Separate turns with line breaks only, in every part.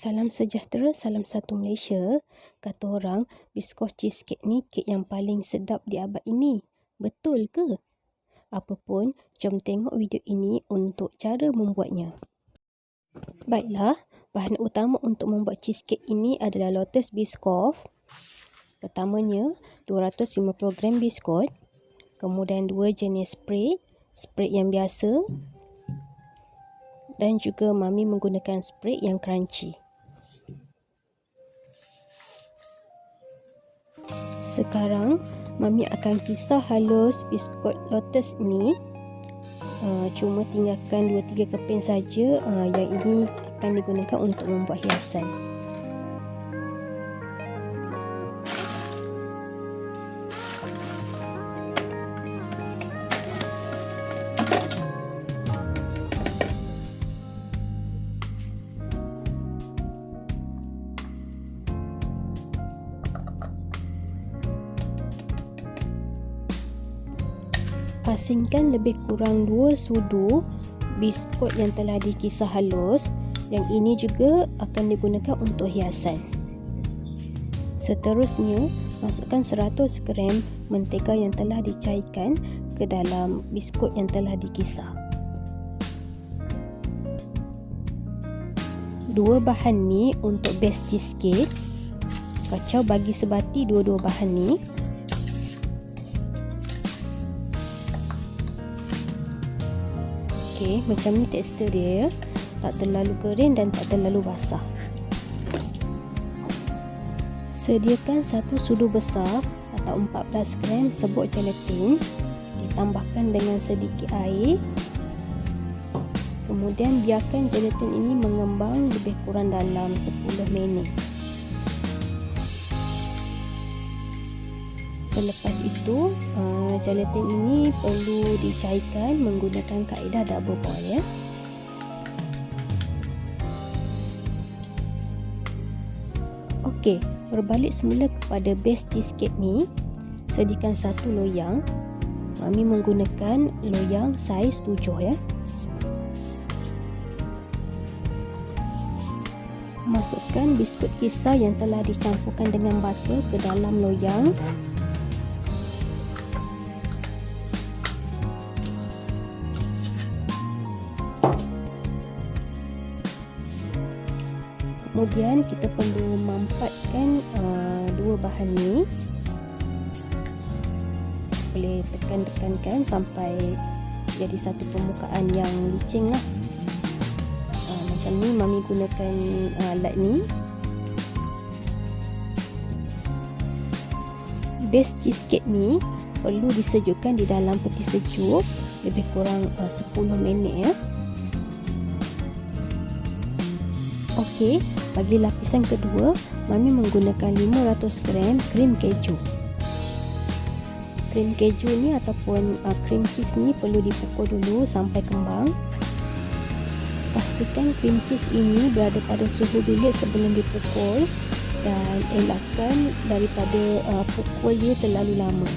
Salam sejahtera, salam satu Malaysia. Kata orang, biskos cheesecake ni kek yang paling sedap di abad ini. Betul ke? Apapun, jom tengok video ini untuk cara membuatnya. Baiklah, bahan utama untuk membuat cheesecake ini adalah lotus biskos. Pertamanya, 250 gram biskut. Kemudian 2 jenis spread yang biasa. Dan juga Mami menggunakan spread yang crunchy. Sekarang, Mami akan kisar halus biskut lotus ini. Cuma tinggalkan 2-3 keping saja. Yang ini akan digunakan untuk membuat hiasan. Asingkan lebih kurang 2 sudu biskut yang telah dikisar halus. Yang ini juga akan digunakan untuk hiasan. Seterusnya, masukkan 100 gram mentega yang telah dicairkan ke dalam biskut yang telah dikisar. Dua bahan ni untuk base cheesecake. Kacau bagi sebati dua-dua bahan ni. Okey, macam ni tekstur dia ya. Tak terlalu kering dan tak terlalu basah. Sediakan 1 sudu besar atau 14 gram serbuk gelatin. Ditambahkan dengan sedikit air. Kemudian biarkan gelatin ini mengembang lebih kurang dalam 10 minit. Selepas itu, gelatin ini perlu dicairkan menggunakan kaedah double boil ya. Okey, berbalik semula kepada base cheesecake ni. Sediakan 1 loyang. Mami menggunakan loyang saiz 7 ya. Masukkan biskut kisar yang telah dicampurkan dengan butter ke dalam loyang. Kemudian kita perlu mampatkan dua bahan ni. Boleh tekan-tekankan sampai jadi satu permukaan yang licin lah. Macam ni Mami gunakan alat ni. Base cheesecake ni perlu disejukkan di dalam peti sejuk lebih kurang 10 minit ya. Okey, bagi lapisan kedua, Mami menggunakan 500 gram krim keju. Krim keju ni ataupun krim cheese ni perlu dipukul dulu sampai kembang. Pastikan krim cheese ini berada pada suhu bilik sebelum dipukul dan elakkan daripada pukul dia terlalu lama.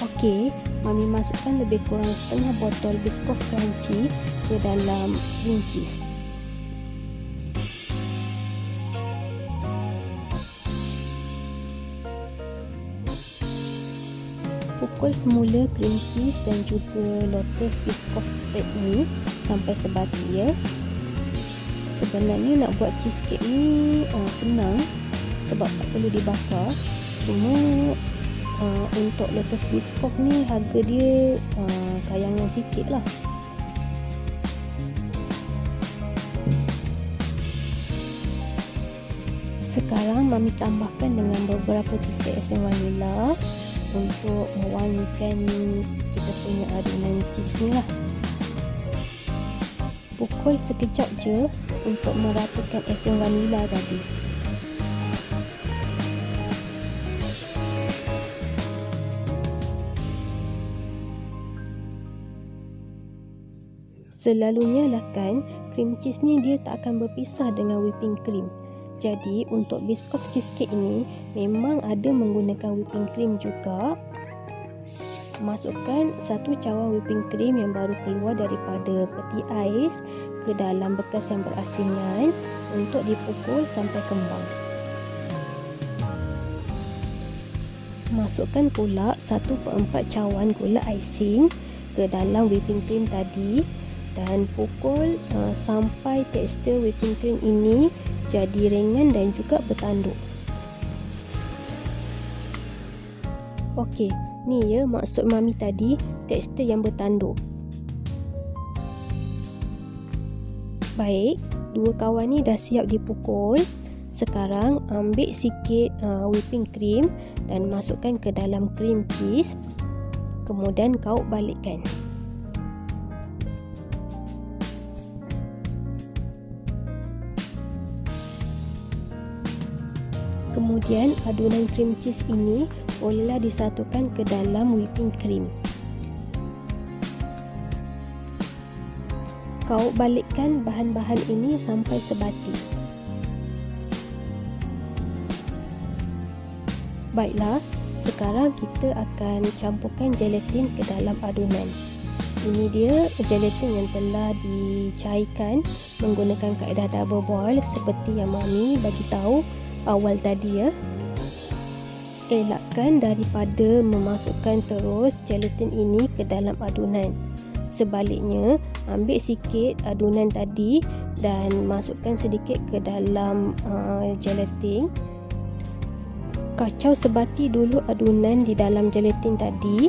Okey, Mami masukkan lebih kurang setengah botol biskut crunchy ke dalam krim cheese. Pukul semula cream cheese dan juga lotus biskut spread ni sampai sebati ya. Sebenarnya nak buat cheesecake ni senang sebab tak perlu dibakar. Cuma untuk lotus biskut ni harga dia kayangan sikit lah. Sekarang Mami tambahkan dengan beberapa titik esen vanila untuk mewangikan kita punya adonan cheese ni lah. Pukul sekejap je untuk meratakan esen vanila tadi. Selalunya lah kan, cream cheese ni dia tak akan berpisah dengan whipping cream. Jadi untuk biskut cheesecake ini memang ada menggunakan whipping cream juga. Masukkan 1 cawan whipping cream yang baru keluar daripada peti ais ke dalam bekas yang berasingan untuk dipukul sampai kembang. Masukkan pula 1/4 cawan gula icing ke dalam whipping cream tadi dan pukul sampai tekstur whipping cream ini jadi ringan dan juga bertanduk. Okey, ni ya maksud Mami tadi, tekstur yang bertanduk. Baik, dua kawan ni dah siap dipukul. Sekarang ambil sikit whipping cream dan masukkan ke dalam cream cheese. Kemudian kau balikkan. Kemudian adunan cream cheese ini bolehlah disatukan ke dalam whipping cream. Kau balikkan bahan-bahan ini sampai sebati. Baiklah, sekarang kita akan campurkan gelatin ke dalam adunan. Ini dia gelatin yang telah dicairkan menggunakan kaedah double boil seperti yang Mami bagi tahu awal tadi ya. Elakkan daripada memasukkan terus gelatin ini ke dalam adunan. Sebaliknya, ambil sikit adunan tadi dan masukkan sedikit ke dalam gelatin. Kacau sebati dulu adunan di dalam gelatin tadi.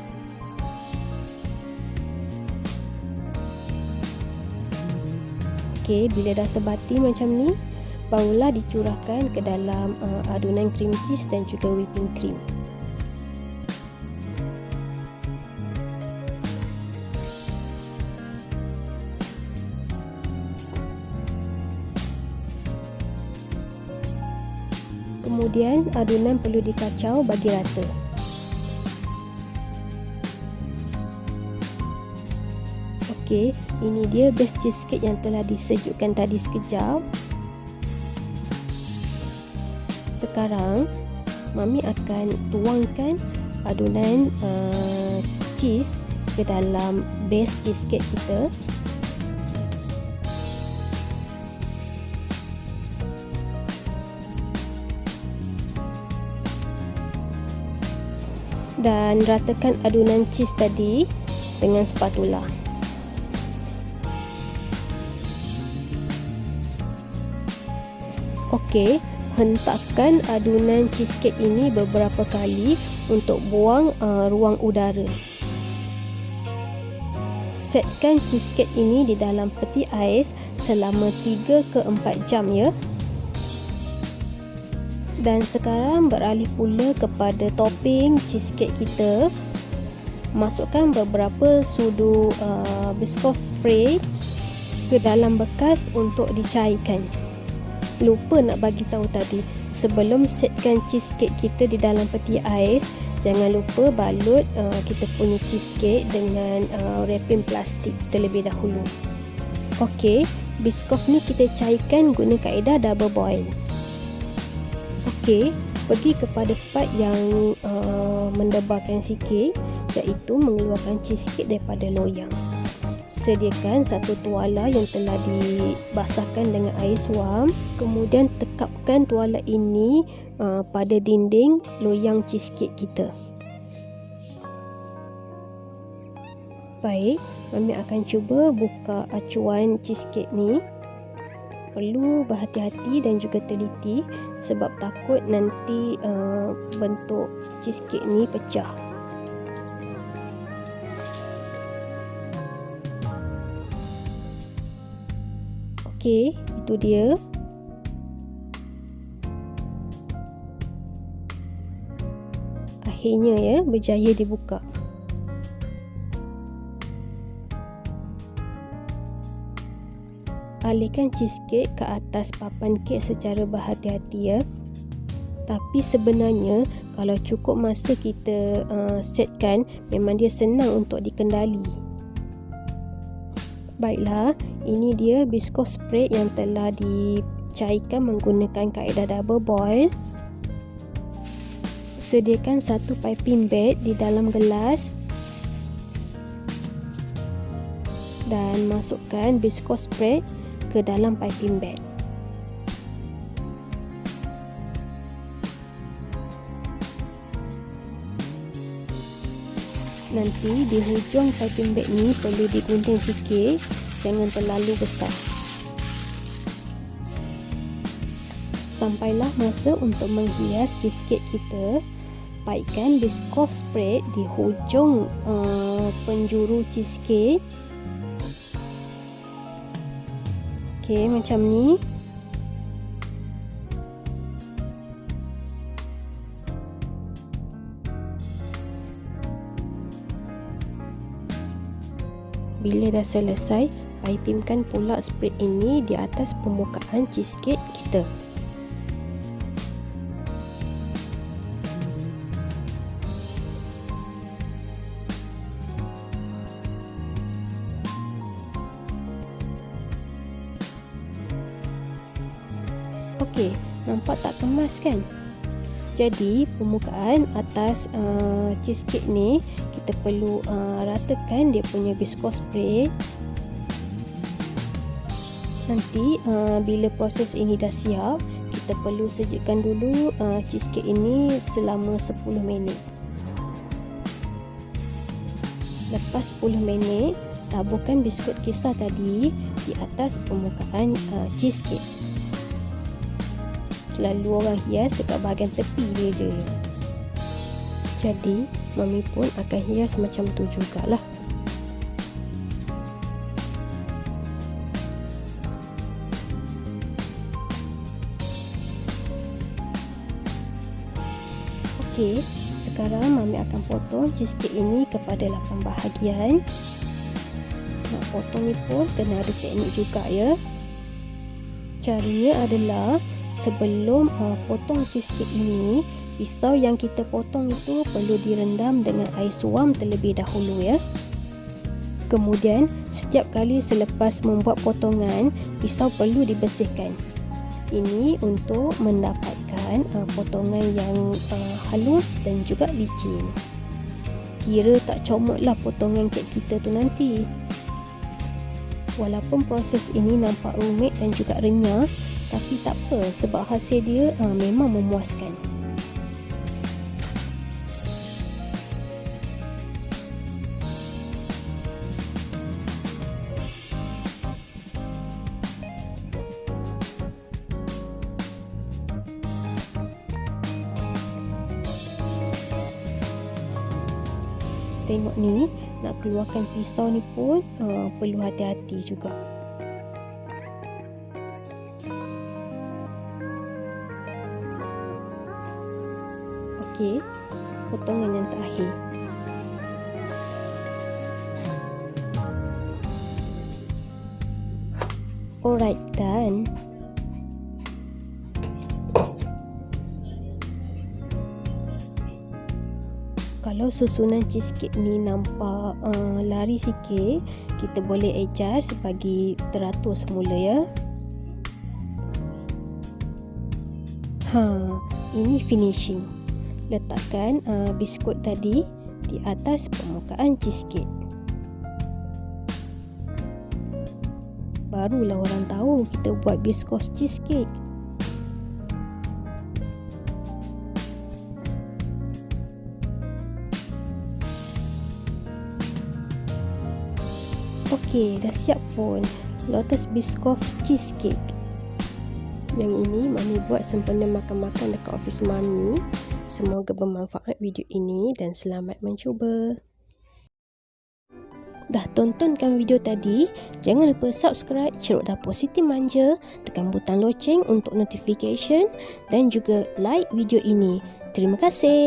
Okey, bila dah sebati macam ni, barulah dicurahkan ke dalam adunan cream cheese dan juga whipping cream. Kemudian adunan perlu dikacau bagi rata. Okey, ini dia base cheesecake yang telah disejukkan tadi sekejap. Sekarang Mami akan tuangkan adunan cheese ke dalam base cheesecake kita. Dan ratakan adunan cheese tadi dengan spatula. Okey, hentakkan adunan cheesecake ini beberapa kali untuk buang ruang udara. Setkan cheesecake ini di dalam peti ais selama 3 ke 4 jam ya. Dan sekarang beralih pula kepada topping cheesecake kita. Masukkan beberapa sudu biscoff spray ke dalam bekas untuk dicairkan. Lupa nak bagi tahu tadi, sebelum setkan cheesecake kita di dalam peti ais, jangan lupa balut kita punya cheesecake dengan wrapping plastik terlebih dahulu. Okey, biscoff ni kita cairkan guna kaedah double boil. Okey, pergi kepada part yang mendebarkan sikit, iaitu mengeluarkan cheesecake daripada loyang. Sediakan satu tuala yang telah dibasahkan dengan air suam. Kemudian tekapkan tuala ini pada dinding loyang cheesecake kita. Baik, Mami akan cuba buka acuan cheesecake ni. Perlu berhati-hati dan juga teliti sebab takut nanti bentuk cheesecake ni pecah. Okey, itu dia. Akhirnya ya, berjaya dibuka. Alihkan cheesecake ke atas papan kek secara berhati-hati ya. Tapi sebenarnya kalau cukup masa kita setkan, memang dia senang untuk dikendali. Baiklah, ini dia biscoff spread yang telah dicairkan menggunakan kaedah double boil. Sediakan satu piping bag di dalam gelas dan masukkan biscoff spread ke dalam piping bag. Nanti di hujung piping bag ni perlu digunting sikit, jangan terlalu besar. Sampailah masa untuk menghias cheesecake kita. Paitkan Biscoff spread di hujung penjuru cheesecake. Okey, macam ni. Bila dah selesai, pipingkan pula spread ini di atas permukaan cheesecake kita. Okey, nampak tak kemas kan? Jadi permukaan atas cheesecake ni kita perlu ratakan dia punya Biscoff spray. Nanti bila proses ini dah siap, kita perlu sejukkan dulu cheesecake ini selama 10 minit. Lepas 10 minit, taburkan biskut kisar tadi di atas permukaan cheesecake. Selalu orang hias dekat bahagian tepi dia je. Jadi, Mami pun akan hias macam tu jugalah. Okey, sekarang Mami akan potong cheesecake ini kepada 8 bahagian. Nak potong ni pun kena ada teknik juga ya. Caranya adalah sebelum potong cheesecake ini, pisau yang kita potong itu perlu direndam dengan air suam terlebih dahulu ya. Kemudian setiap kali selepas membuat potongan, pisau perlu dibersihkan. Ini untuk mendapatkan potongan yang halus dan juga licin. Kira tak comotlah potongan kek kita tu nanti. Walaupun proses ini nampak rumit dan juga renyah, tapi tak apa sebab hasil dia memang memuaskan. Tengok ni, nak keluarkan pisau ni pun perlu hati-hati juga. Okey, potongan yang terakhir. Alright, done. Kalau susunan cheesecake ni nampak lari sikit, kita boleh adjust bagi teratur semula ya. Ini finishing. Letakkan biskut tadi di atas permukaan cheesecake. Barulah orang tahu kita buat Biscoff cheesecake. Okey, dah siap pun Lotus Biscoff cheesecake. Yang ini Mami buat sempena makan-makan dekat office Mami. Semoga bermanfaat video ini dan selamat mencuba. Dah tontonkan video tadi, jangan lupa subscribe Ceruk Dapur Siti Manja, tekan butang loceng untuk notification dan juga like video ini. Terima kasih.